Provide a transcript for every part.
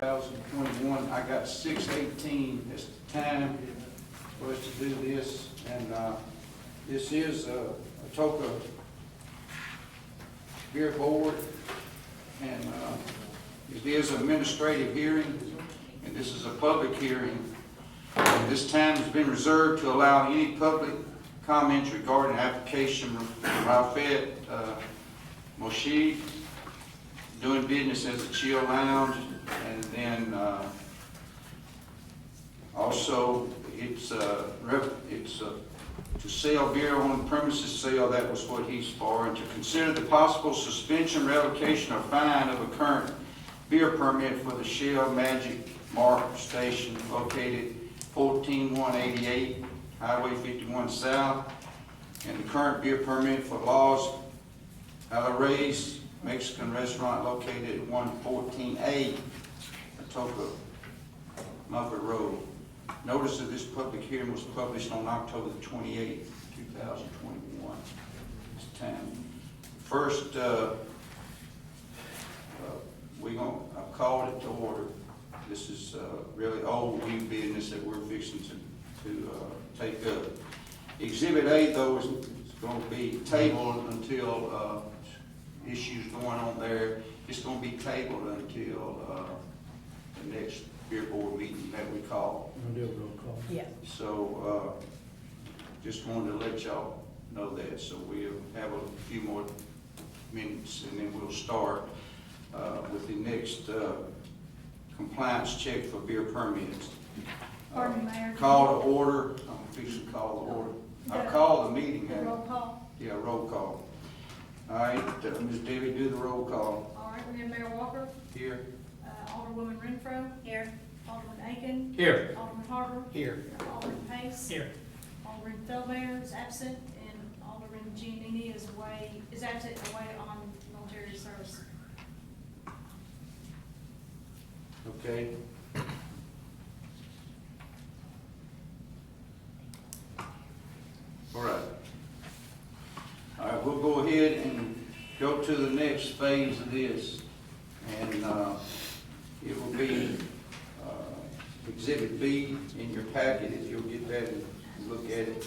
2021. I got 6/18 as the time for us to do this, and this is Atoka Beer Board, and it is an administrative hearing, and this is a public hearing. And this time has been reserved to allow any public comments regarding the application of Rafet Moshid doing business as a chill lounge, and then also it's to sell beer on the premises sale. That was what he's for, and to consider the possible suspension, revocation, or fine of a current beer permit for the Shell Magic Mark Station located 14188 Highway 51 South, and the current beer permit for Los Alares Mexican restaurant located at 114A Atoka Mufford Road. Notice of this public hearing was published on October 28, 2021. This time. First, I've called it to order. This is really old new business that we're fixing to take up. Exhibit A, though, is going to be tabled until issues going on there. It's going to be tabled until the next beer board meeting that we call. We'll do a roll call. Yeah. So just wanted to let y'all know that. So we'll have a few more minutes, and then we'll start with the next compliance check for beer permits. Pardon, Mayor. Call to order. I'm fixing to call the order. I called the meeting. The roll call. Yeah, roll call. All right, Ms. Debbie, do the roll call. All right, we have Mayor Walker, Here. Alderwoman Renfro. Here. Alderman Aiken. Here. Alderman Harper. Here. Alderman Pace. Here. Alderman Feldmayer is absent, and Alderman Giannini is absent away on military service. Okay. All right. All right, we'll go ahead and go to the next phase of this, and it will be Exhibit B in your packet, if you'll get that and look at it.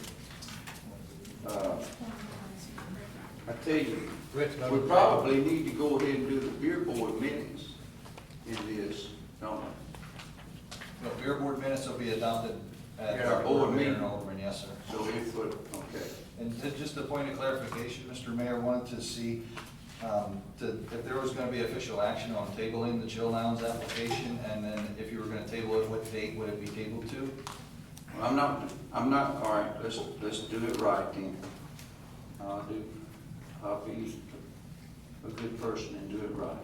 I tell you, we probably need to go ahead and do the beer board minutes in this, don't we? No, beer board minutes will be adopted at Yeah, our board board meeting, meeting. Alderman, yes, sir. So if, okay. And just a point of clarification, Mr. Mayor, wanted to see if there was going to be official action on tabling the Chill Lounge application, and then if you were going to table it, what date would it be tabled to? Well, I'm not, all right, let's do it right then. I'll be a good person and do it right.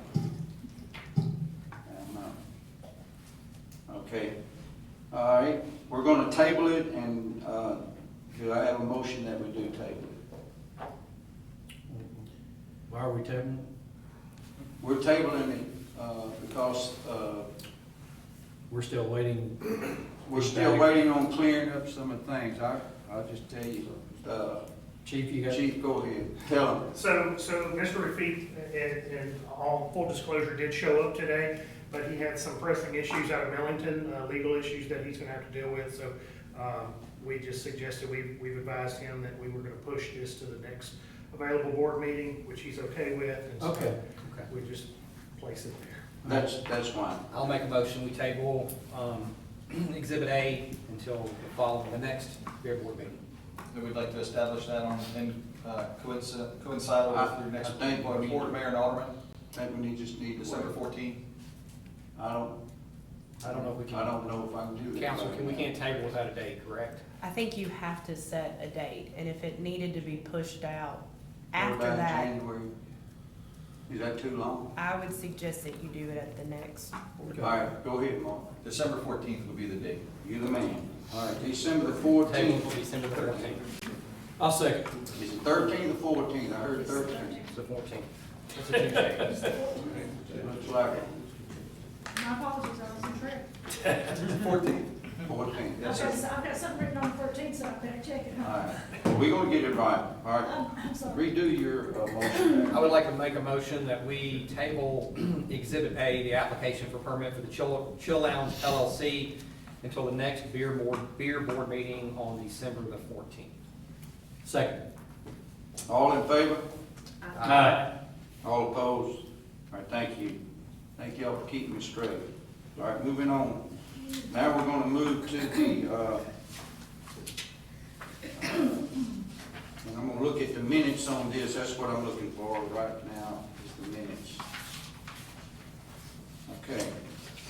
Okay, all right, we're gonna table it, and do I have a motion that we do table it? Why are we tabling it? We're tabling it because We're still waiting. we're still waiting on clearing up some of the things. I'll just tell you, Chief, you got? Chief, go ahead, tell him. So Mr. Rafik, in all full disclosure, did show up today, but he had some pressing issues out of Millington, legal issues that he's gonna have to deal with, so, we just suggested, we've advised him that we were gonna push this to the next available board meeting, which he's okay with, and so Okay. we just place it there. That's fine. I'll make a motion, we table Exhibit A until the next beer board meeting. And we'd like to establish that coincide with your next I think we need- board, Mayor and Alderman, I think we just need to. December 14th. I don't know if we can. I don't know if I can do it. Council, we can't table without a date, correct? I think you have to set a date, and if it needed to be pushed out What after about that, January? Is that too long? I would suggest that you do it at the next. All right, go ahead, Mark. December 14th would be the date. You're the man. All right, December the Table 14th. for December 14th. I'll second. Is it 13th or 14th? I heard 13th. It's the 14th. It's a Tuesday. It looks like it. My apologies, I was incorrect. 14th. 14th. Yes, Okay, sir. so I've got something written on the 14th, so I better check it. All right, we're gonna get it right, all right? I'm sorry. Redo your motion. I would like to make a motion that we table Exhibit A, the application for permit for the Chill Lounge LLC, until the next beer board meeting on December the 14th. Second. All in favor? Aye. All opposed? All right, thank you. Thank y'all for keeping me straight. All right, moving on. Now we're gonna move to the, and I'm gonna look at the minutes on this. That's what I'm looking for right now, is the minutes. Okay.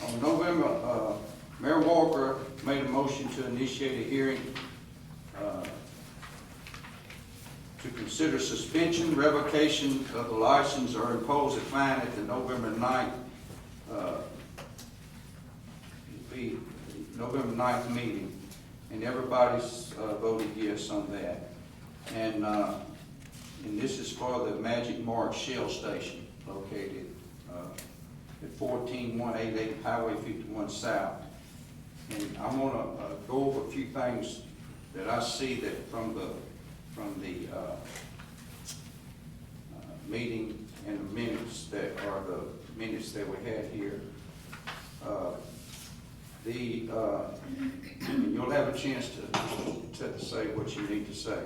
On November, Mayor Walker made a motion to initiate a hearing, to consider suspension, revocation of the license, or impose a fine at the November 9th, November 9th meeting, and everybody's voted yes on that. And this is for the Magic Mark Shell Station located at 14188 Highway 51 South. And I'm gonna go over a few things that I see that from the meeting and the minutes that are the minutes that we had here. And you'll have a chance to say what you need to say.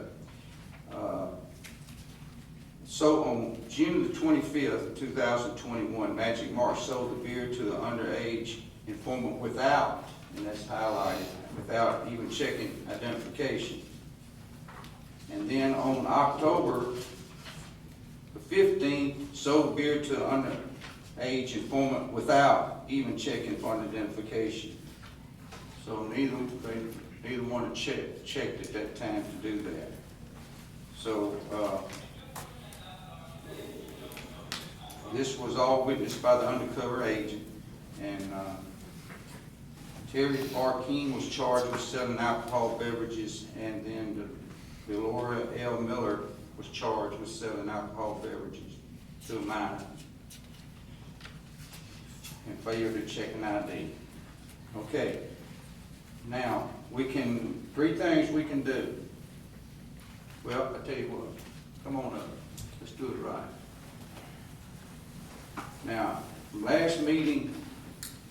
So on June the 25th, 2021, Magic Mark sold the beer to the underage informant without, and that's highlighted, without even checking identification. And then on October the 15th, sold beer to the underage informant without even checking for identification. So neither one had checked at that time to do that. So this was all witnessed by the undercover agent, and Terry R. King was charged with selling alcohol beverages, and then Delora L. Miller was charged with selling alcohol beverages to a minor and failed to check an ID. Okay, now three things we can do. Well, I tell you what, come on up, let's do it right. Now, last meeting,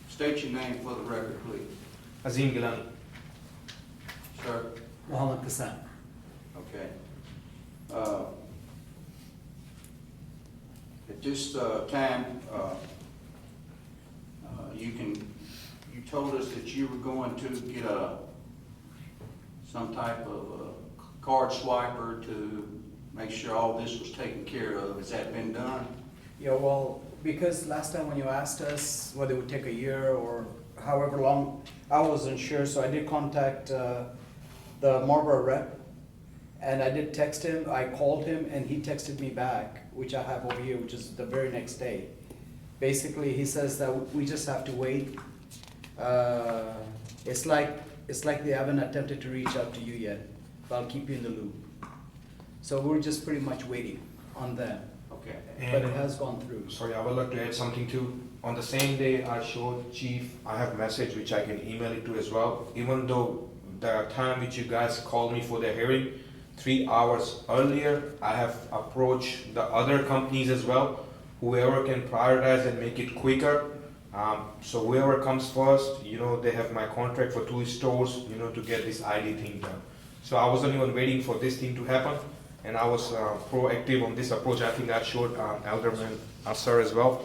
state your name for the record, please. Azim Gilani. Sir? Mohammed Kassan. Okay. At this time, you told us that you were going to get some type of card swiper to make sure all this was taken care of. Has that been done? Yeah, well, because last time when you asked us whether it would take a year or however long, I wasn't sure, so I did contact the Marlboro rep, and I did text him, I called him, and he texted me back, which I have over here, which is the very next day. Basically, he says that we just have to wait. It's like they haven't attempted to reach out to you yet, but I'll keep you in the loop. So we're just pretty much waiting on them. Okay. But it has gone through. Sorry, I would like to add something too. On the same day I showed Chief, I have a message which I can email it to as well. Even though the time which you guys called me for the hearing, 3 hours earlier, I have approached the other companies as well, whoever can prioritize and make it quicker. So whoever comes first, they have my contract for 2 stores, to get this ID thing done. So I wasn't even waiting for this thing to happen, and I was proactive on this approach. I think I showed Alderman Sir as well,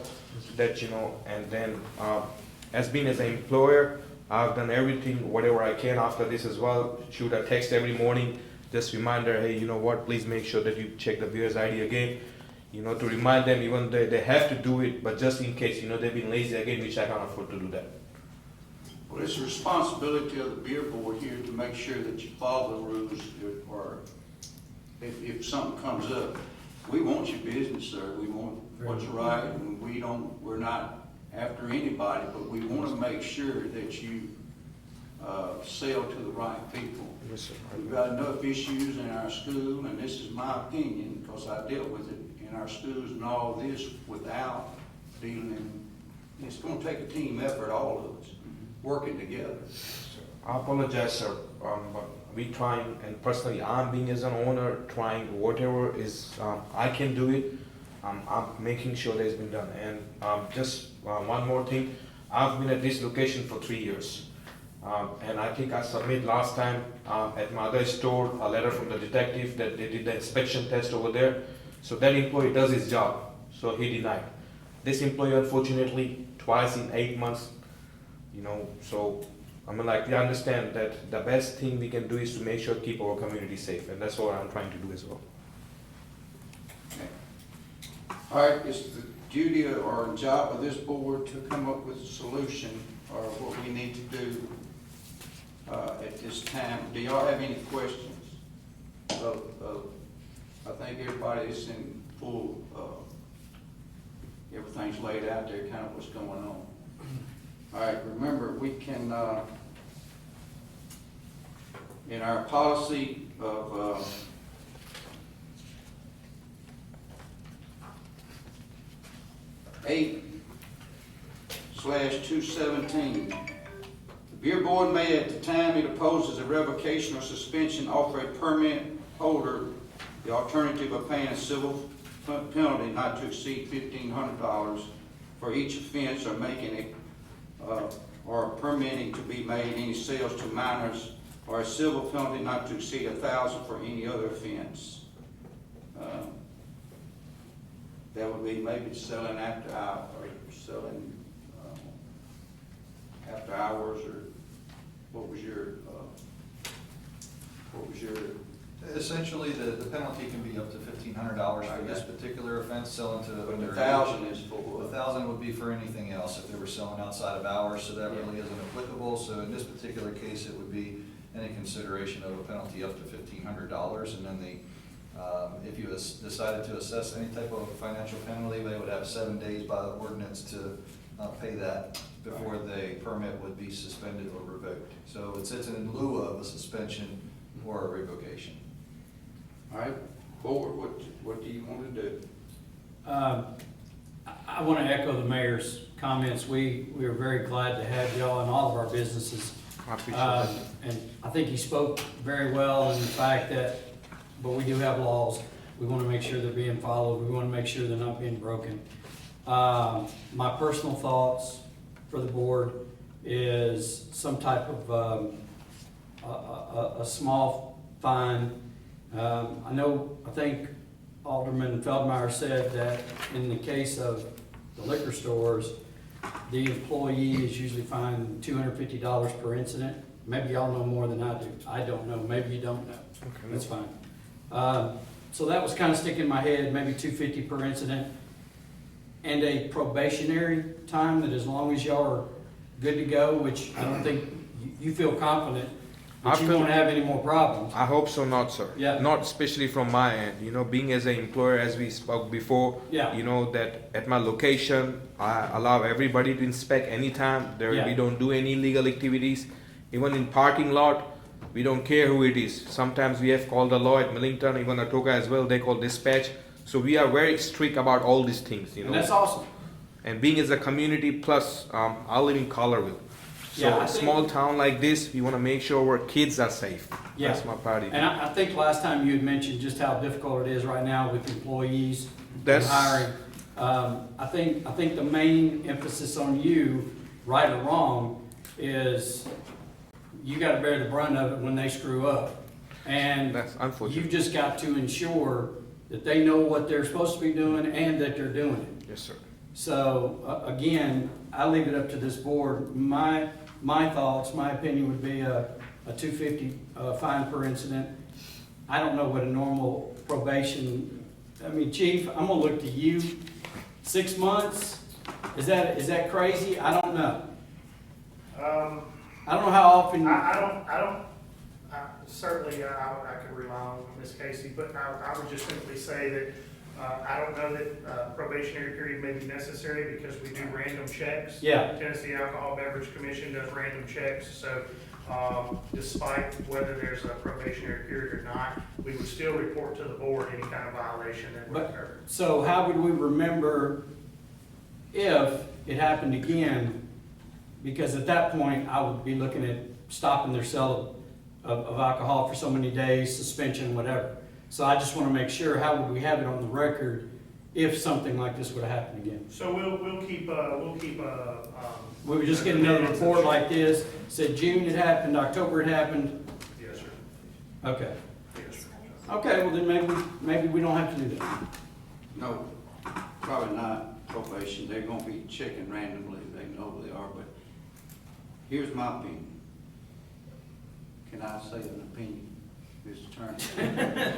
that, and then as being as an employer, I've done everything, whatever I can after this as well. Shoot a text every morning, just reminder, hey, you know what, please make sure that you check the beer's ID again. To remind them, even though they have to do it, but just in case, they've been lazy again, which I can't afford to do that. Well, it's the responsibility of the beer board here to make sure that you follow the rules, or if something comes up. We want your business, sir. We want what's right, and we're not after anybody, but we want to make sure that you sell to the right people. Yes, sir. We've got enough issues in our school, and this is my opinion, because I dealt with it in our schools and all this without dealing. It's going to take a team effort, all of us, working together. I apologize, sir, but we trying, and personally, I'm being as an owner, trying whatever is, I can do it. I'm making sure that it's been done. And just one more thing, I've been at this location for 3 years. And I think I submitted last time at my other store a letter from the detective that they did the inspection test over there. So that employee does his job, so he denied. This employee, unfortunately, twice in 8 months, so I mean, like, we understand that the best thing we can do is to make sure keep our community safe, and that's what I'm trying to do as well. All right, it's the duty or job of this board to come up with a solution or what we need to do at this time. Do y'all have any questions? I think everybody is in full, everything's laid out there, kind of what's going on. All right, remember, we can, in our policy of, 8/217. The beer board may, at the time it opposes a revocation or suspension, offer a permit holder the alternative of paying a civil penalty not to exceed $1,500 for each offense or making it, or permitting to be made any sales to minors, or a civil penalty not to exceed $1,000 for any other offense. That would be maybe selling after hours, or selling after hours, or what was your? Essentially, the penalty can be up to $1,500 for this particular offense, selling to. But the 1,000 is for. 1,000 would be for anything else if they were selling outside of hours, so that really isn't applicable. So in this particular case, it would be any consideration of a penalty up to $1,500, and then if you decided to assess any type of financial penalty, they would have 7 days by the ordinance to pay that before the permit would be suspended or revoked. So it's in lieu of a suspension or a revocation. All right, board, what do you want to do? I want to echo the mayor's comments. We are very glad to have y'all in all of our businesses. I appreciate that. And I think he spoke very well in the fact that, but we do have laws. We want to make sure they're being followed. We want to make sure they're not being broken. My personal thoughts for the board is some type of a small fine. I think Alderman Feldmeyer said that in the case of the liquor stores, the employee is usually fined $250 per incident. Maybe y'all know more than I do. I don't know. Maybe you don't know. Okay. That's fine. So that was kind of sticking in my head, maybe $250 per incident. And a probationary time that as long as y'all are good to go, which I don't think you feel confident that you won't have any more problems. I hope so, not, sir. Yeah. Not especially from my end. Being as an employer, as we spoke before, Yeah. That at my location, I allow everybody to inspect anytime. Yeah. We don't do any illegal activities. Even in parking lot, we don't care who it is. Sometimes we have called the law at Millington, even Atoka as well, they call dispatch. So we are very strict about all these things, And that's awesome. And being as a community, plus I live in Collarville. So Yeah, I a think- small town like this, we want to make sure our kids are safe. Yeah. That's my priority. And I think last time you had mentioned just how difficult it is right now with employees and That's- hiring. I think the main emphasis on you, right or wrong, is you gotta bear the brunt of it when they screw up. And That's unfortunate. you've just got to ensure that they know what they're supposed to be doing and that they're doing it. Yes, sir. So, again, I leave it up to this board. My thoughts, my opinion would be a $250 fine per incident. I don't know what a normal probation, Chief, I'm gonna look to you. 6 months? Is that crazy? I don't know. I don't know how often. Certainly, I could rely on Ms. Casey, but I would just simply say that I don't know that probationary period may be necessary because we do random checks. Yeah. Tennessee Alcohol Beverage Commission does random checks, so despite whether there's a probationary period or not, we would still report to the board any kind of violation that would But, occur. so how would we remember if it happened again? Because at that point, I would be looking at stopping their sale of alcohol for so many days, suspension, whatever. So I just want to make sure, how would we have it on the record if something like this would have happened again? So we'll keep, We would just get another report like this, said June it happened, October it happened. Yes, sir. Okay. Yes, sir. Okay, well then maybe we don't have to do that. No, probably not probation. They're gonna be checking randomly. They know they are, but here's my opinion. Can I say an opinion, Mr. Attorney?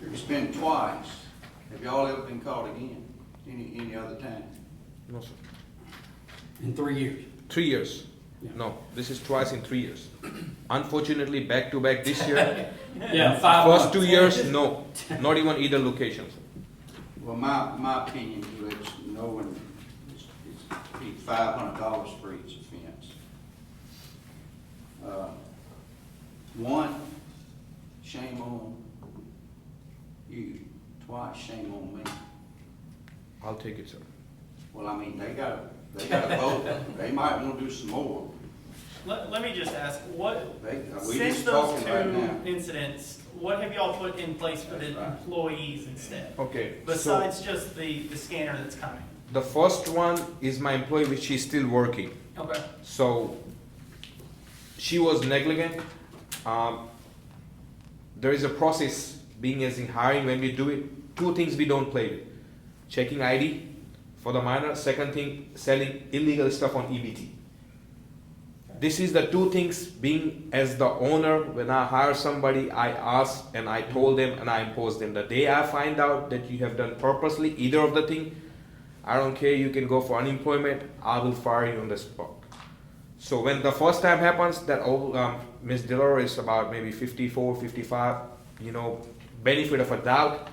It's been twice. Have y'all ever been caught again? Any other time? No, sir. In 3 years. 3 years. Yeah. No, this is twice in 3 years. Unfortunately, back to back this year. Yeah, 5 months. First 2 years, no, not even either location. Well, my opinion is knowing it's be $500 for each offense. One, shame on you. Twice, shame on me. I'll take it, sir. Well, I mean, they gotta vote. They might wanna do some more. Let me just ask, what, We since just those talking right now. two incidents, what have y'all put in place for the That's right. employees instead? Okay. Besides just the scanner that's coming? The first one is my employee, which is still working. Okay. So she was negligent. There is a process being as in hiring when we do it. 2 things we don't play with: checking ID for the minor. Second thing, selling illegal stuff on EBT. This is the 2 things. Being as the owner, when I hire somebody, I ask and I told them and I impose them. The day I find out that you have done purposely either of the thing, I don't care, you can go for unemployment, I will fire you on the spot. So when the first time happens, that old Miss Delora is about maybe 54, 55, benefit of a doubt,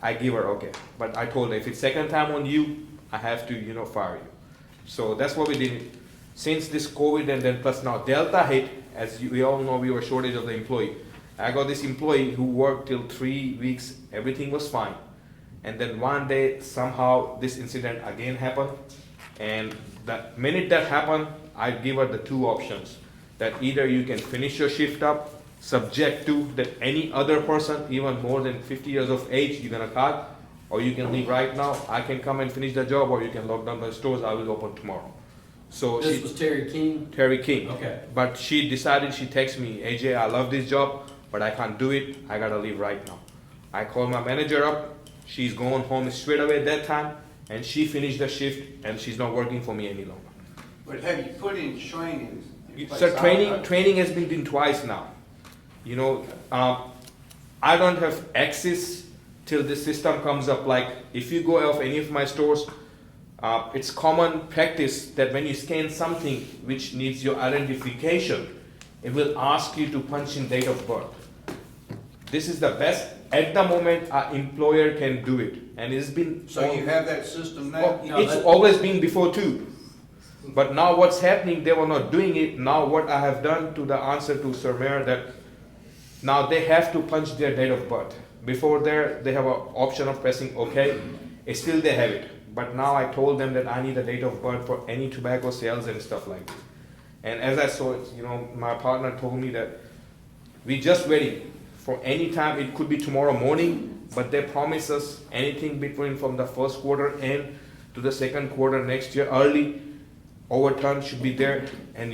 I give her okay. But I told her, if it's second time on you, I have to, fire you. So that's what we did. Since this COVID and then plus now Delta hit, as we all know, we were shortage of the employee. I got this employee who worked till 3 weeks, everything was fine. And then one day, somehow, this incident again happened. And the minute that happened, I give her the 2 options. That either you can finish your shift up, subject to that any other person, even more than 50 years of age, you're gonna cut, or you can leave right now, I can come and finish the job, or you can lock down the stores, I will open tomorrow. So This was Terry King? Terry King. Okay. But she decided, she texted me, AJ, I love this job, but I can't do it, I gotta leave right now. I called my manager up, she's going home straight away at that time, and she finished the shift, and she's not working for me any longer. But have you put in training? So training has been done twice now. I don't have access till the system comes up. Like if you go off any of my stores, it's common practice that when you scan something which needs your identification, it will ask you to punch in date of birth. This is the best at the moment our employer can do it, and it's been. So you have that system now? It's always been before too. But now what's happening, they were not doing it. Now what I have done to the answer to Sir Mayor, that now they have to punch their date of birth. Before there, they have an option of pressing OK. Still they have it. But now I told them that I need a date of birth for any tobacco sales and stuff like this. And as I saw it, my partner told me that we just waiting for any time. It could be tomorrow morning, but they promise us anything between from the first quarter end to the second quarter next year early. Overturn should be there, and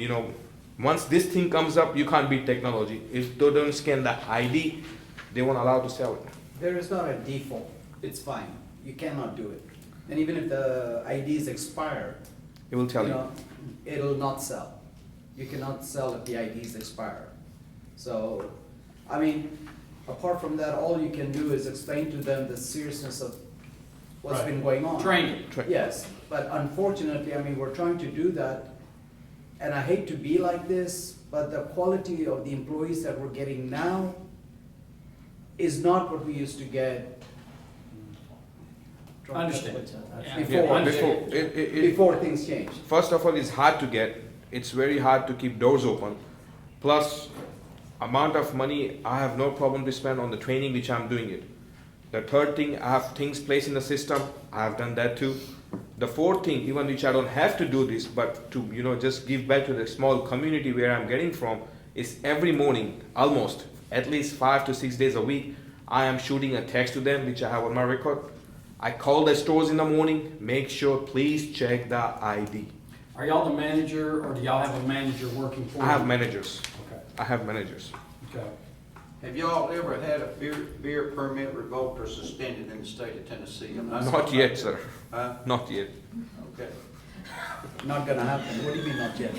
once this thing comes up, you can't beat technology. If they don't scan the ID, they won't allow to sell it. There is not a default, it's fine, you cannot do it. And even if the IDs expire, It will tell you. it'll not sell. You cannot sell if the IDs expire. So, apart from that, all you can do is explain to them the seriousness of what's Right. been going on. Training. Yes, but unfortunately, we're trying to do that, and I hate to be like this, but the quality of the employees that we're getting now is not what we used to get. Understand. Yeah. Before things changed. First of all, it's hard to get. It's very hard to keep doors open. Plus, amount of money, I have no problem to spend on the training which I'm doing it. The third thing, I have things placed in the system. I have done that too. The fourth thing, even which I don't have to do this, but to just give back to the small community where I'm getting from, is every morning, almost at least 5 to 6 days a week, I am shooting a text to them, which I have on my record. I call the stores in the morning, make sure please check the ID. Are y'all the manager, or do y'all have a manager working for you? I have managers. Okay, I have managers. okay. Have y'all ever had a beer permit revoked or suspended in the state of Tennessee? I'm Not yet, sir. Huh? Not yet. Okay. Not gonna happen. What do you mean not yet?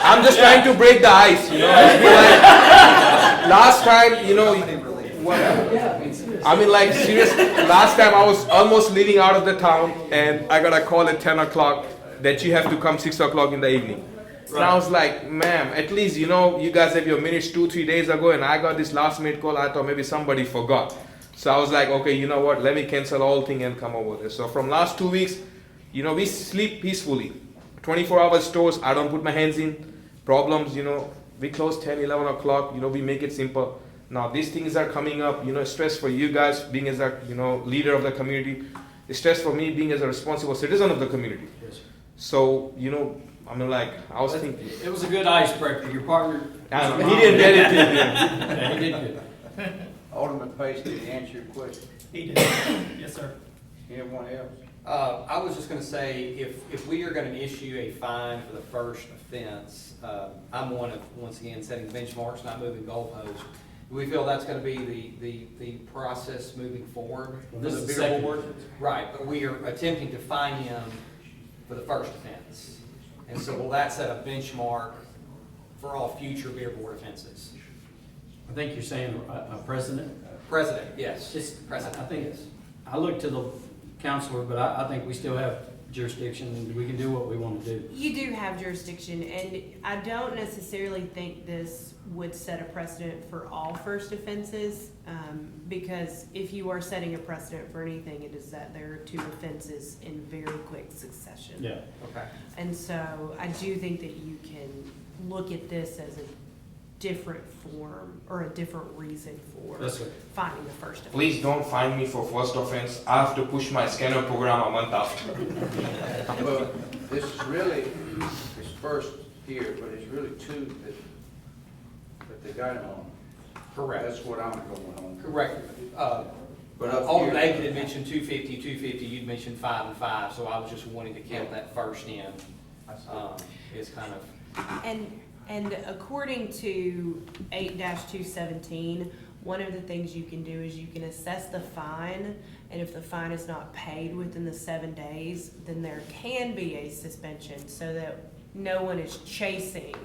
I'm just trying to break the ice, It's been like, last time, seriously, last time I was almost leaving out of the town, and I got a call at 10 o'clock that you have to come 6 o'clock in the evening. And I was like, ma'am, at least, you guys have your minutes 2-3 days ago, and I got this last minute call. I thought maybe somebody forgot. So I was like, okay, you know what, let me cancel the whole thing and come over there. So from last 2 weeks, we sleep peacefully. 24-hour stores, I don't put my hands in. Problems, we close 10, 11 o'clock, we make it simple. Now these things are coming up, stress for you guys being as a, leader of the community. It's stress for me being as a responsible citizen of the community. Yes, sir. So, I was thinking. It was a good icebreaker, your partner. He didn't get it. Yeah, he did good. Alderman Pace, did he answer your question? He did. Yes, sir. Anyone else? I was just gonna say, if we are gonna issue a fine for the first offense, I'm one of, once again, setting benchmarks, not moving goalposts. We feel that's gonna be the process moving forward Well, for this the is the beer second board. offense. Right, but we are attempting to fine him for the first offense. And so will that set a benchmark for all future beer board offenses? I think you're saying a president? President, yes. Just, President, I think, yes. I look to the counselor, but I think we still have jurisdiction, and we can do what we want to do. You do have jurisdiction, and I don't necessarily think this would set a precedent for all first offenses, because if you are setting a precedent for anything, it is that there are 2 offenses in very quick succession. Yeah. Okay. And so I do think that you can look at this as a different form or a different reason for Yes, sir. finding the first offense. Please don't fine me for first offense. I have to push my scanner program a month after. Well, this is really, it's first here, but it's really 2 that they got him on. Correct. That's what I'm going on. Correct. But up Alderman here- Aiken had mentioned 250, you'd mentioned 5 and 5, so I was just wanting to count that first in. Is kind of, And according to 8-217, one of the things you can do is you can assess the fine, and if the fine is not paid within the 7 days, then there can be a suspension so that no one is chasing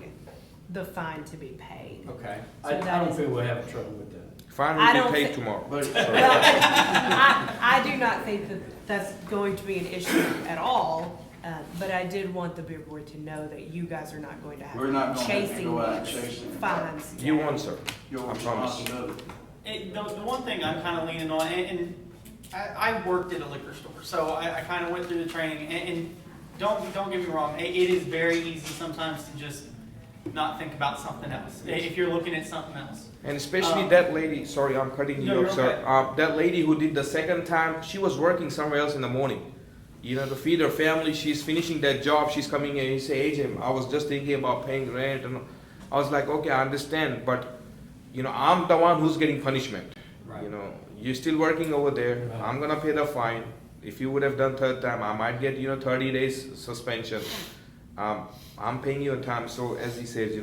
the fine to be paid. okay. So I that don't is- feel we'll have trouble with that. Fine I will don't be paid thi- tomorrow. But, Well, I do not think that that's going to be an issue at all, but I did want the beer board to know that you guys are not going to have We're not gonna have to chasing go out and these chasing. fines. You won, sir. your I promise. responsibility. The one thing I'm kind of leaning on, and I worked at a liquor store, so I kind of went through the training, and don't get me wrong, it is very easy sometimes to just not think about something else, if you're looking at something else. And especially that lady, sorry, I'm cutting No, you you're off, sir. That lady who did the second time, she was working somewhere else in the morning. To feed her family, she's finishing that job, she's coming in, he say, AJ, I was just thinking about paying rent, and I was like, okay, I understand, but, I'm the one who's getting punishment. Right. You're still working over there, Right. I'm gonna pay the fine. If you would have done third time, I might get, 30 days suspension. I'm paying you on time, so as he says,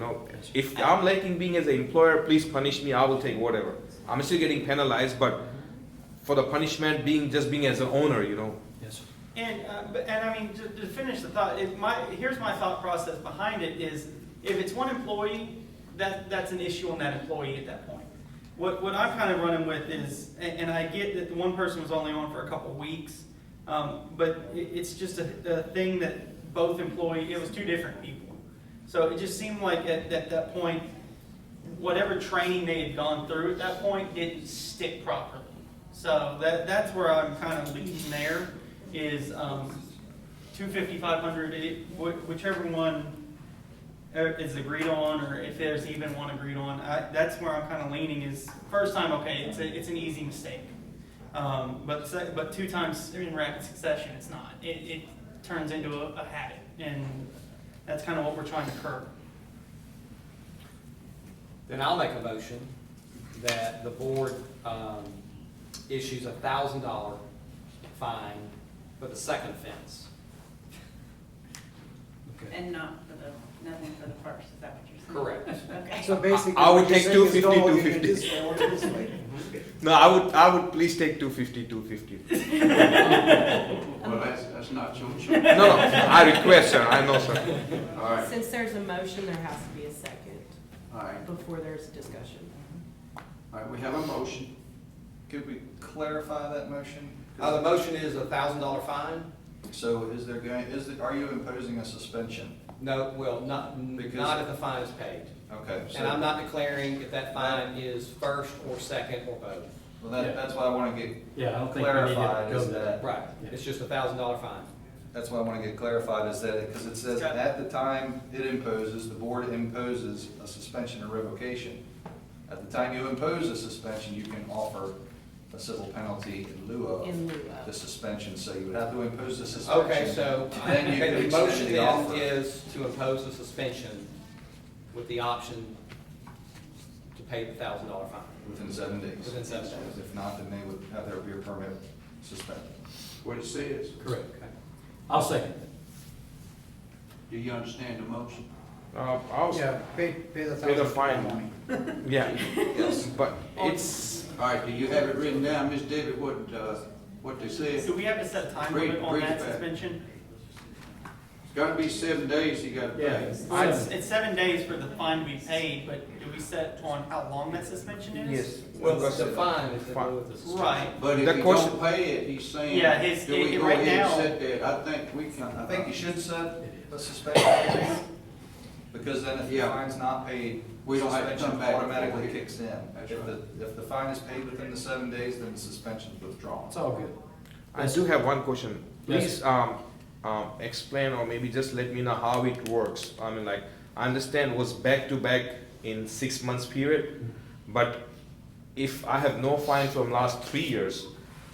if I'm lacking being as an employer, please punish me, I will take whatever. I'm still getting penalized, but for the punishment being as an owner, Yes, sir. And I mean, to finish the thought, here's my thought process behind it is, if it's one employee, that's an issue on that employee at that point. What I'm kind of running with is, and I get that the one person was only on for a couple weeks, but it's just a thing that both employees, it was 2 different people. So it just seemed like at that point, whatever training they had gone through at that point didn't stick properly. So that's where I'm kind of leaning there, is 250, 500, whichever one is agreed on, or if there's even one agreed on. That's where I'm kind of leaning is, first time, okay, it's an easy mistake. But 2 times in rapid succession, it's not. It turns into a habit, and that's kind of what we're trying to curb. Then I'll make a motion that the board issues $1,000 fine for the second offense. Okay. And not for nothing for the first, is that what you're saying? Correct. Okay. So basically. I would what you're take saying is 250, don't order 250. this way, order this way. No, I would please take 250, 250. Well, that's not your choice. No, I request, sir, I know, sir. All right, Since there's a motion, there has to be a second all right, before there's a discussion. all right, we have a motion. Could we clarify that motion? The motion is $1,000 fine? So are you imposing a suspension? No, well, not if the fine is paid. Okay. And I'm not declaring if that fine is first or second or both. Well, that's what I want to get Yeah, I don't think we need to clarified go is there. that, Right, it's just $1,000 fine. that's what I want to get clarified is that, because it says at the time the board imposes a suspension or revocation. At the time you impose a suspension, you can offer a civil penalty in lieu of In lieu of. the suspension. So you would have to impose the suspension. Okay, so Then you can the extend motion the then offer. is to impose a suspension with the option to pay the $1,000 fine. Within 7 days. Within 7 days. If not, then they would have their beer permit suspended. What it says. Correct. I'll second it. Do you understand the motion? I'll, Yeah, pay the Pay the $1,000 fine. money. yeah, Yes. but it's, All right, do you have it written down, Ms. Debbie, what they said? Do we have to set a time Read- limit on read that it back. suspension? It's gotta be 7 days, you gotta pay. Well, it's 7 days for the fine to be paid, but do we set on how long that suspension is? yes. Well, because the fine is to Fine. go with the suspension. Right. But if The you question- don't pay it, he's saying, Yeah, do we go right ahead and now- set that? I think we can. I think you should set a suspension date, because then if the Yeah. fine's not paid, We don't have to suspension come back automatically before we- kicks in. That's If right. if the fine is paid within the 7 days, then the suspension's withdrawn. It's all good. I do have one question. Yes. Please, explain or maybe just let me know how it works. I mean, like, I understand it was back to back in 6 months period, but if I have no fine from last 3 years,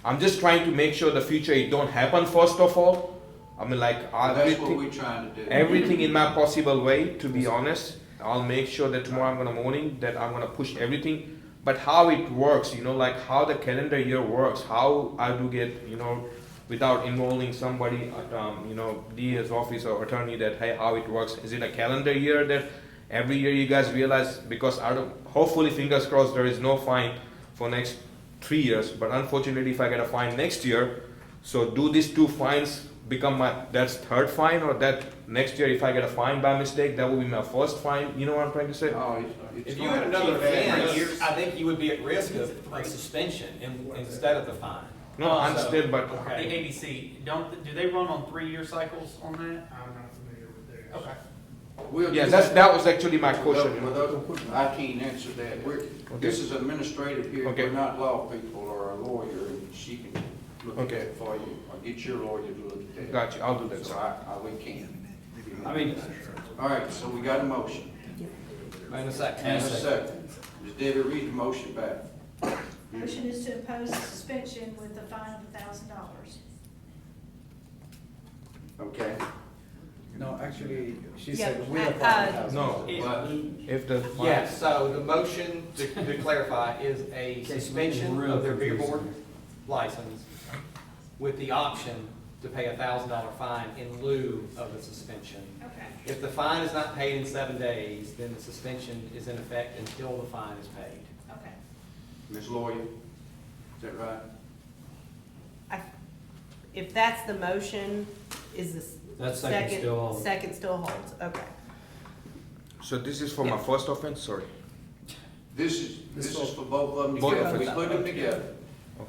I'm just trying to make sure the future it don't happen first of all. I mean, like, That's what everything, we're trying to do. everything in my possible way, to be honest. I'll make sure that tomorrow I'm gonna morning, that I'm gonna push everything. But how it works, like how the calendar year works, how I do get, without involving somebody, DA's office or attorney, that, hey, how it works. Is it a calendar year that every year you guys realize, because hopefully, fingers crossed, there is no fine for next 3 years, but unfortunately, if I get a fine next year, so do these 2 fines become that's third fine, or that next year if I get a fine by mistake, that will be my first fine, you know what I'm trying to say? Oh, it's If you gonna had another keep adding offense, up. I think you would be at risk of suspension instead of the fine. No, I understand, but The ABC, do they run on 3-year cycles on that? I'm not familiar with theirs. Okay. We'll yeah, do that was actually my question. I can't answer that. This is administrative here, Okay. we're not law people or a lawyer, and she can look at Okay. that for you, or get your lawyer to look at that. Got you, I'll do that, So sir. we can. I mean, All right, so we got a motion. And a second. And a second. Ms. Debbie, read the motion back. Motion is to impose a suspension with a fine of $1,000. Okay. No, actually, she Yeah, said with a $5,000. No, if the fine. Yes, so the motion, to clarify, is a suspension of their beer board license with the option to pay a $1,000 fine in lieu of the suspension. Okay. If the fine is not paid in 7 days, then the suspension is in effect until the fine is paid. Okay. Ms. Lawyer, is that right? If that's the motion, is the that second still on. second still holds, okay. So this is for my first offense, sorry. This is for both of them Both together. of We them. put them together.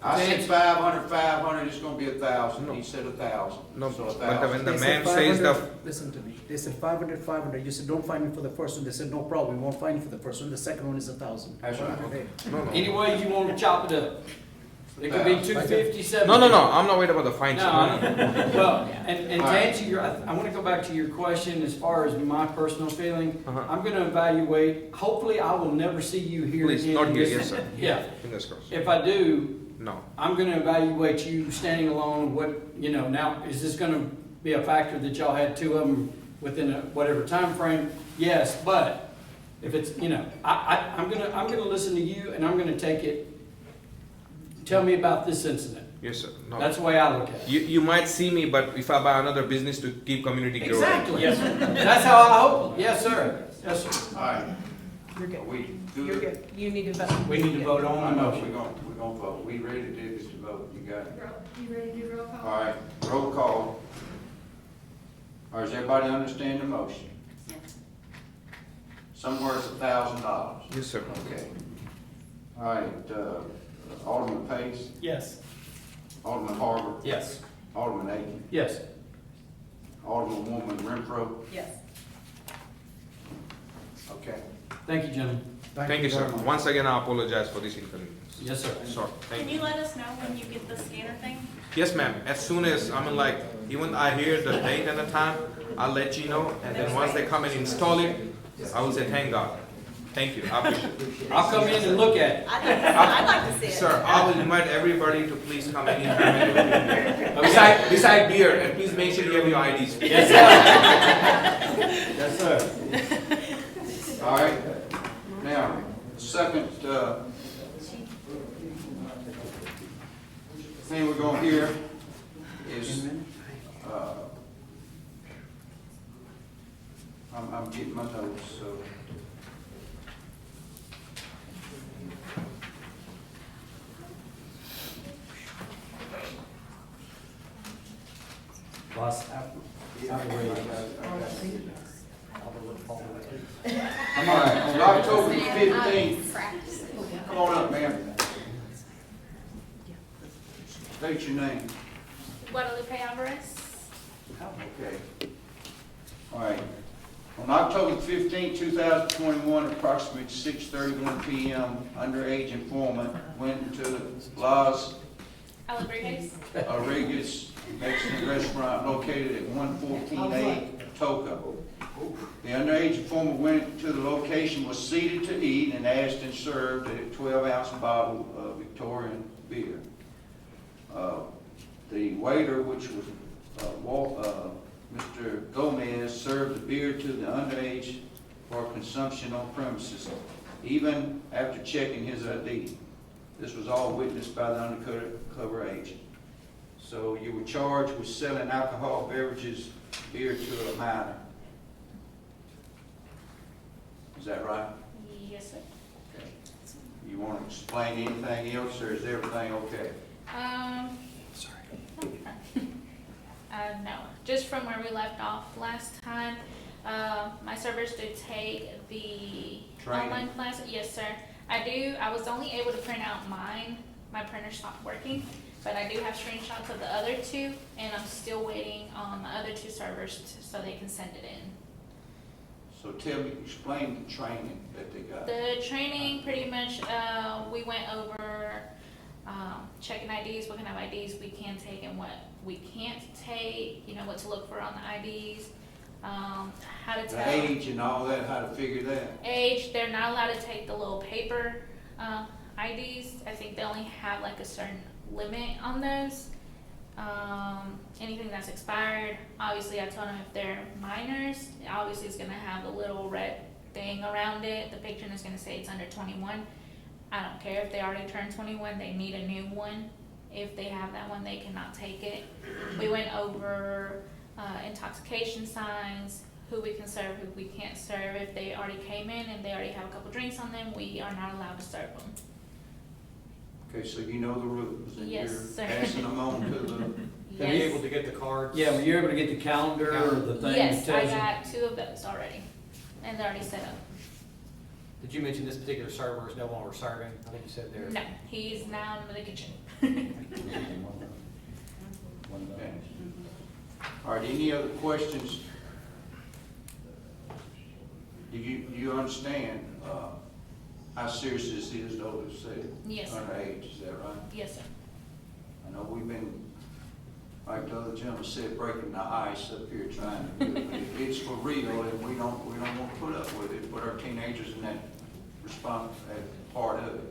I said 500, it's gonna be 1,000. No. He said 1,000. No, So but 1,000. when the They man said says the, 500 listen to me, they said 500, 500, you said don't fine me for the first one, they said no problem, we won't fine you for the first one, the second one is 1,000. That's right. Okay. no, Any way you want to chop it up? It could be 250, 70. no, I'm not worried about the fine. No, well, and to answer your, I want to go back to your question as far as my personal feeling. Uh-huh. I'm going to evaluate, hopefully I will never see you here Please, again. not here, yes, sir. Yeah, Fingers crossed. if I do, No. I'm gonna evaluate you standing alone, now, is this gonna be a factor that y'all had two of them within a whatever time frame? Yes, but if it's, I'm gonna listen to you and I'm gonna take it. Tell me about this incident. Yes, sir. No. That's the way I look at it. You might see me, but if I buy another business to keep community growing. Exactly. Yes, sir. That's how I hope. Yes, sir. Yes, sir. All right, You're are good. we good? You're good. You need to vote. We need to vote on I the know, motion. we're gonna vote. We ready to do this to vote, you got it? You ready to do roll call? All right, roll call. Or does everybody understand the motion? Somewhere it's $1,000. Yes, sir. Okay. All right, Alderman Pace, Yes. Alderman Harbour, Yes. Alderman Aiken, Yes. Alderwoman Renfro. Yes. Okay. Thank you, gentlemen. Thank you, sir. very much. Once again, I apologize for this inconvenience. Yes, sir. Sorry. Thank Can you. you let us know when you get the scanner thing? Yes, ma'am. As soon as, even I hear the date and the time, I'll let you know. And then once they come and install it, I will say, thank God. Thank you. I appreciate it. I'll come in and look at it. I'd like to see it. Sir, I will invite everybody to please come in here. Beside beer, and please make sure you have your IDs. Yes, sir. Yes, sir. All right. Now, second thing we're going to hear is, I'm getting my notes, so. Boss, All right, on October 15th, come on up, ma'am. State your name. Guadalupe Alvarez. Okay. All right. On October 15, 2021, approximately 6:31 p.m., underage informant went into Las Rodriguez Mexican restaurant located at 114A Atoka. The underage informant went to the location, was seated to eat, and asked and served a 12-ounce bottle of Victorian beer. The waiter, which was Mr. Gomez, served the beer to the underage for consumption on premises, even after checking his ID. This was all witnessed by the undercover agent. So you were charged with selling alcohol beverages, beer to a minor. Is that right? Yes, sir. Okay. You want to explain anything else, or is everything okay? No, just from where we left off last time, my servers do take the Training. online class. Yes, sir. I was only able to print out mine. My printer stopped working, but I do have screenshots of the other two, and I'm still waiting on the other two servers so they can send it in. So explain the training that they got. The training, pretty much, we went over checking IDs, what kind of IDs we can take and what we can't take, what to look for on the IDs, how to The tell. age and all that, how to figure that. Age, they're not allowed to take the little paper IDs. I think they only have like a certain limit on those. Anything that's expired, obviously I told them if they're minors, obviously it's gonna have the little red thing around it. The picture is gonna say it's under 21. I don't care if they already turned 21, they need a new one. If they have that one, they cannot take it. We went over intoxication signs, who we can serve, who we can't serve. If they already came in and they already have a couple drinks on them, we are not allowed to serve them. Okay, so you know the rules, and Yes, you're sir. passing them on to the, Were you able to get the cards? Yeah, were you able to get the calendar or the thing that Yes, I tells you? got 2 of those already, and they're already set up. Did you mention this particular server is no longer serving? I think you said there. No, he's now in the kitchen. okay. All right, any other questions? Do you understand, how serious this is, though, to say Yes, sir. underage, is that right? Yes, sir. I know we've been, like the other gentleman said, breaking the ice up here trying to do it, but it's for real, and we don't want to put up with it, put our teenagers in that part of it.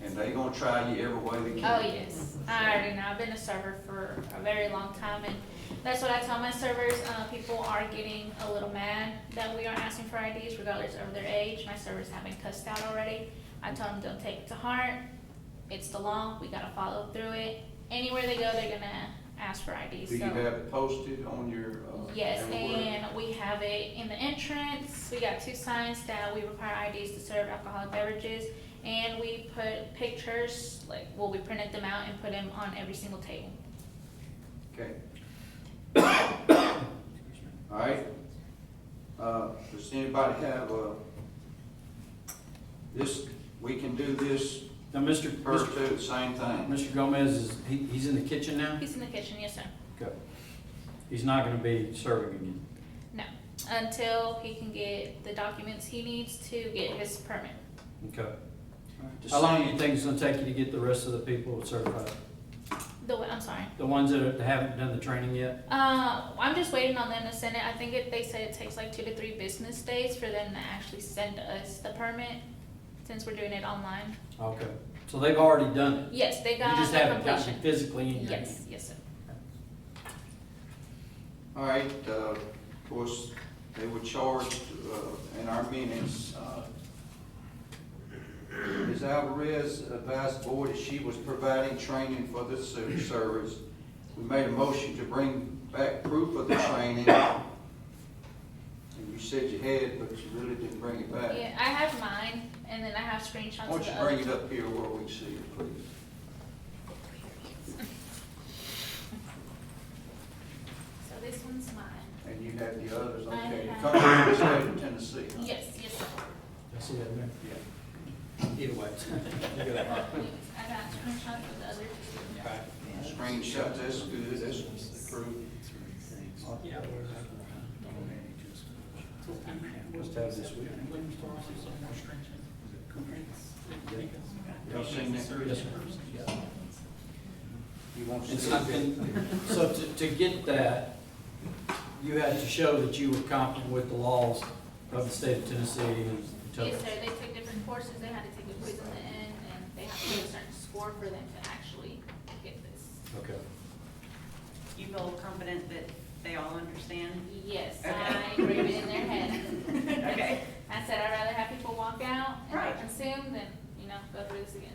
And they gonna try you every way they can. Oh, yes, I already know, I've been a server for a very long time, and that's what I tell my servers. People are getting a little mad that we are asking for IDs regardless of their age. My servers have been cussed out already. I tell them don't take it to heart, it's the law, we gotta follow through it. Anywhere they go, they're gonna ask for IDs, Do you so. have it posted on your, Yes, everywhere? and we have it in the entrance. We got 2 signs that we require IDs to serve alcoholic beverages. And we put pictures, we printed them out and put them on every single table. Okay. All right. Does anybody have, this, we can do this Now, Mr. per two, same thing. Mr. Gomez, he's in the kitchen now? He's in the kitchen, yes, sir. Okay. He's not gonna be serving again? No, until he can get the documents he needs to get his permit. Okay. Just How long do saying. you think it's gonna take you to get the rest of the people certified? I'm sorry. The ones that haven't done the training yet? I'm just waiting on them to send it. I think they said it takes like 2 to 3 business days for them to actually send us the permit, since we're doing it online. Okay. So they've already done it? Yes, they You got just the haven't gotten completion. it physically in your hand? Yes, yes, sir. All right, of course, they were charged, in our minutes, Ms. Alvarez advised the board that she was providing training for the civil service. We made a motion to bring back proof of the training. And you said you had, but you really didn't bring it back. Yeah, I have mine, and then I have screenshots Why of don't the you bring other. it up here where we can see it, please? So this one's mine. And you have the others, I okay. You have- come from the state of Tennessee, huh? Yes, yes, sir. I see that there. Yeah. Either way. I got screenshots of the other two. Okay. Screenshots, that's good, that's approved. Yeah. Must have this week. Y'all seen that? Yes, sir. You want to And see so, it? so to get that, you had to show that you were competent with the laws of the state of Tennessee and Yes, sir, they took different courses, they had to take a quiz in the end, and they have to get a certain score for them to actually get this. Okay. You feel confident that they all understand? Yes, Okay. I read it in their head. Okay. I said I'd rather have people walk out and Right. not consume than, go through this again.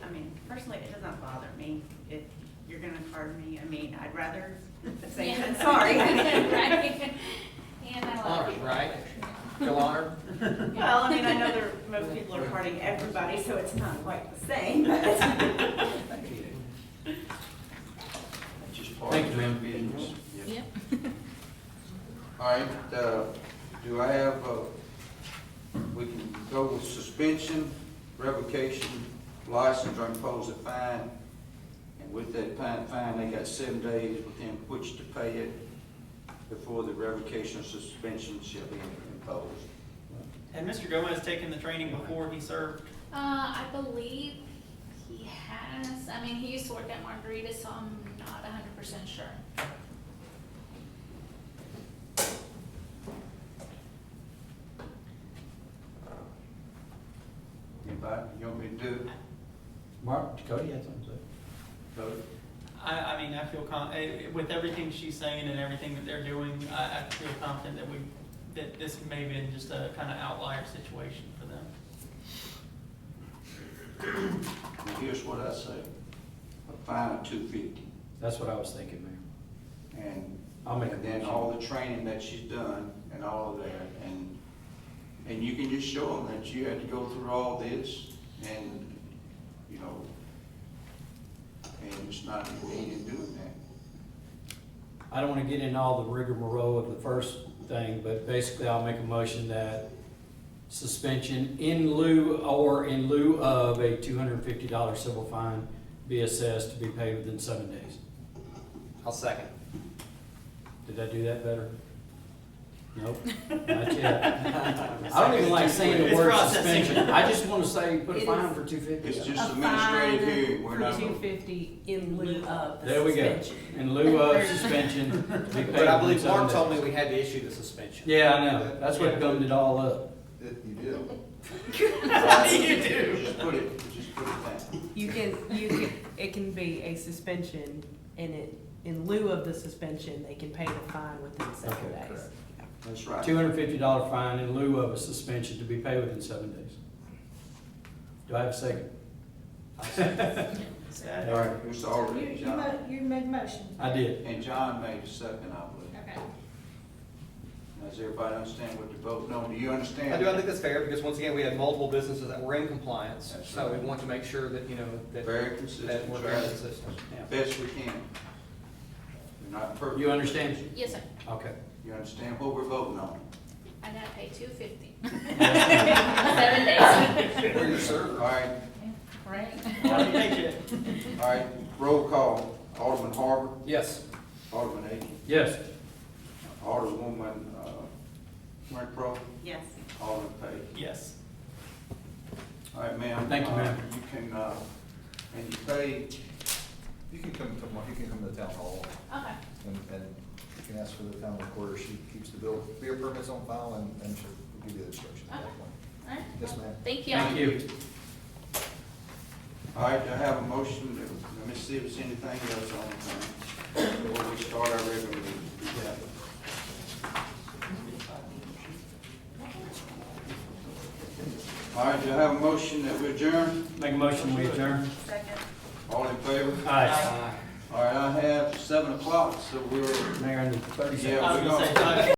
I mean, personally, it does not bother me if you're gonna card me. I mean, I'd rather say Yeah. than sorry. Right? And I love Honored, people. right? Feel honored? Well, I mean, I know most people are carding everybody, so it's not quite the same, but. That's just part Thank of you, the ma'am. business. Yeah. Yep. All right, do I have, we can go with suspension, revocation, license, or impose a fine. And with that fine, they got 7 days within which to pay it before the revocation or suspension shall be imposed. Had Mr. Gomez taken the training before he served? I believe he has, he used to work at Margarita, so I'm not 100% sure. Anybody, you want me to do it? Mark, Cody had something to say. Vote? I feel with everything she's saying and everything that they're doing, I feel confident that this may have been just a kind of outlier situation for them. Well, here's what I say, a fine of $250. That's what I was thinking, Mayor. And I'll make a and then motion. all the training that she's done and all of that, and you can just show them that you had to go through all this, and, and it's not needed doing that. I don't want to get into all the rigmarole of the first thing, but basically I'll make a motion that suspension in lieu of a $250 civil fine be assessed to be paid within 7 days. I'll second. Did I do that better? Nope, not yet. I don't even like saying the It's word processing. suspension. I just want to say, put a It fine is for $250. It's A just administrative fine hearing, we're for not. $250 in lieu of the There we go. suspension. In lieu of suspension to be paid But I within believe 7 Mark told me days. we had to issue the suspension. Yeah, I know. That's what gummed it all up. You did. You do. Just put it down. You can, it can be a suspension, and in lieu of the suspension, they can pay the fine within 7 Okay, days. correct. That's right. $250 fine in lieu of a suspension to be paid within 7 days. Do I have a second? All right, It was already John. You made the motion. I did. And John made a second, I believe. Okay. Does everybody understand what they're voting on? Do you understand? I do, I think that's fair, because once again, we had multiple businesses that were in compliance, That's so we right. want to make sure that, you know, that. Very consistent, That we're very right? consistent, yeah. Best we can. We're not perfect. You understand? Yes, sir. Okay. You understand what we're voting on? I gotta pay $250. 7 days. Where you serve. All right, Right? Thank you. all right, roll call. Alderman Harper, Yes. Alderman Aiken, Yes. Alderwoman, Renfro, Yes. Alderman Page. Yes. All right, ma'am. Thank you, ma'am. You can, and you pay, You can come to the town hall Okay. and you can ask for the town recorder. She keeps the beer permits on file and she'll give you the instructions at that point. All right. Yes, ma'am. Thank you. Thank you. all right, do I have a motion to, let me see if there's anything else on the thing before we start our regular meeting. All right, do I have a motion that we adjourn? Make a motion, we adjourn. Second. All in favor? Aye. All right, I have 7 o'clock, so we're, Mayor, in 30 seconds. yeah, I we're was gonna going. say,